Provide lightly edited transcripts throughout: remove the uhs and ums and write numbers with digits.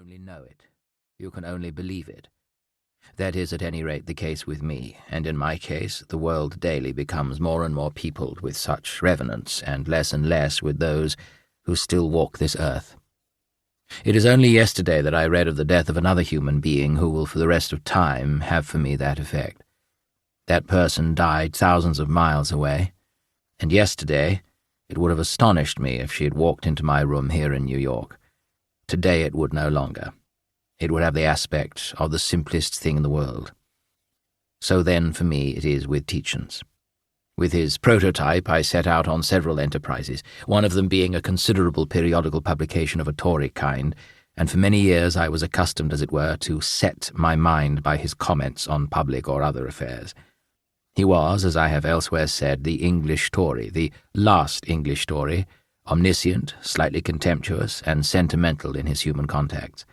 only know it. You can only believe it. That is at any rate the case with me, and in my case the world daily becomes more and more peopled with such revenants, and less with those who still walk this earth. It is only yesterday that I read of the death of another human being who will for the rest of time have for me that effect. That person died thousands of miles away, and yesterday it would have astonished me if she had walked into my room here in New York. Today it would no longer. It would have the aspect of the simplest thing in the world. So then for me it is with Tietjens. With his prototype I set out on several enterprises, one of them being a considerable periodical publication of a Tory kind, and for many years I was accustomed, as it were, to set my mind by his comments on public or other affairs. He was, as I have elsewhere said, the English Tory, the last English Tory, omniscient, slightly contemptuous, and sentimental in his human contacts.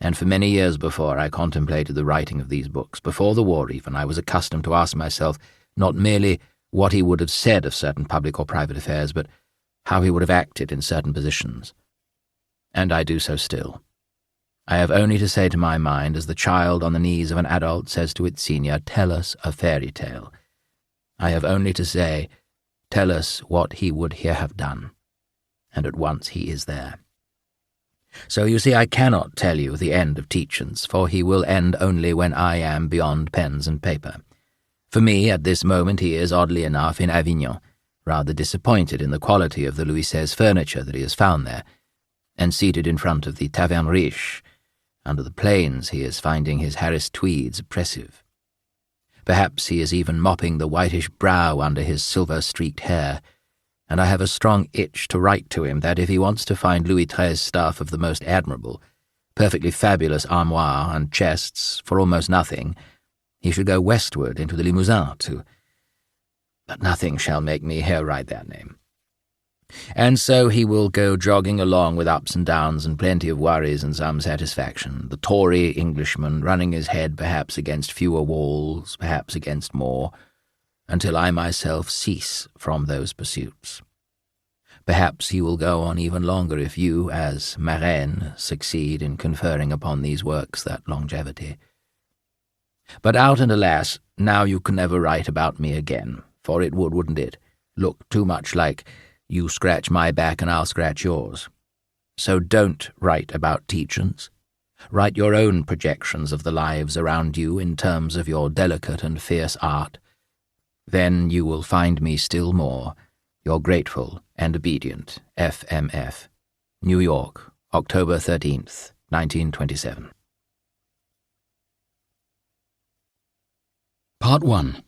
And for many years before I contemplated the writing of these books, before the war even, I was accustomed to ask myself not merely what he would have said of certain public or private affairs, but how he would have acted in certain positions. And I do so still. I have only to say to my mind, as the child on the knees of an adult says to its senior, "Tell us a fairy tale." I have only to say, "Tell us what he would here have done." And at once he is there. So you see, I cannot tell you the end of Tietjens, for he will end only when I am beyond pens and paper. For me, at this moment, he is, oddly enough, in Avignon, rather disappointed in the quality of the Louis XVI furniture that he has found there, and seated in front of the Taverne Riche. Under the planes he is finding his Harris tweeds oppressive. Perhaps he is even mopping the whitish brow under his silver-streaked hair, and I have a strong itch to write to him that if he wants to find Louis XIII stuff of the most admirable, perfectly fabulous armoire and chests for almost nothing, he should go westward into the Limousin to... But nothing shall make me here write that name. And so he will go jogging along with ups and downs and plenty of worries and some satisfaction, the Tory Englishman running his head perhaps against fewer walls, perhaps against more, until I myself cease from those pursuits. Perhaps he will go on even longer if you, as marraine, succeed in conferring upon these works that longevity. But out and alas, now you can never write about me again, for it would, wouldn't it, look too much like you scratch my back and I'll scratch yours. So don't write about Tietjens. Write your own projections of the lives around you in terms of your delicate and fierce art. Then you will find me still more, your grateful and obedient F.M.F. New York, October 13th, 1927. Part 1.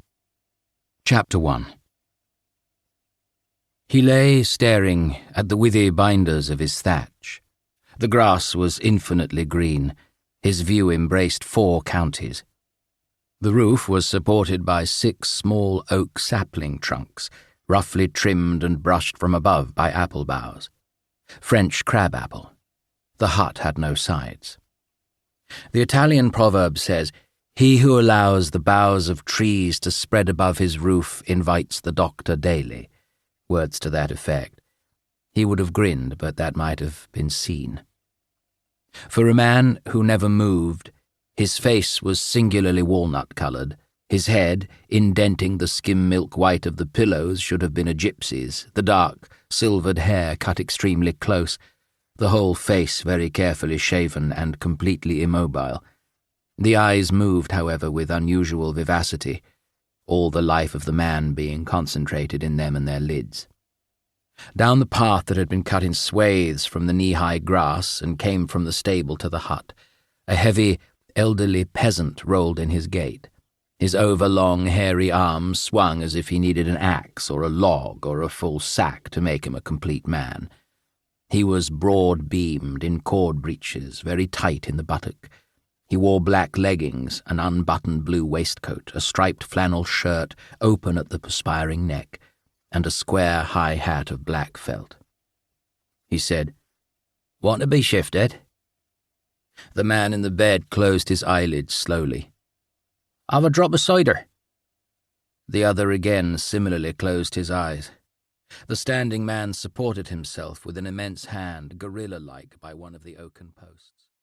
Chapter 1. He lay staring at the withy binders of his thatch. The grass was infinitely green. His view embraced 4 counties. The roof was supported by 6 small oak sapling trunks, roughly trimmed and brushed from above by apple boughs. French crab-apple. The hut had no sides. The Italian proverb says, "He who allows the boughs of trees to spread above his roof invites the doctor daily." Words to that effect. He would have grinned, but that might have been seen. For a man who never moved, his face was singularly walnut-coloured. His head, indenting the skim-milk white of the pillows, should have been a gypsy's, the dark, silvered hair cut extremely close, the whole face very carefully shaven and completely immobile. The eyes moved, however, with unusual vivacity, all the life of the man being concentrated in them and their lids. Down the path that had been cut in swathes from the knee-high grass and came from the stable to the hut, a heavy, elderly peasant rolled in his gait. His over-long, hairy arms swung as if he needed an axe or a log or a full sack to make him a complete man. He was broad-beamed in cord breeches, very tight in the buttock. He wore black leggings, an unbuttoned blue waistcoat, a striped flannel shirt open at the perspiring neck, and a square high hat of black felt. He said, "Want to be shifted?" The man in the bed closed his eyelids slowly. "Have a drop of cider?" The other again similarly closed his eyes. The standing man supported himself with an immense hand, gorilla-like, by one of the oaken posts.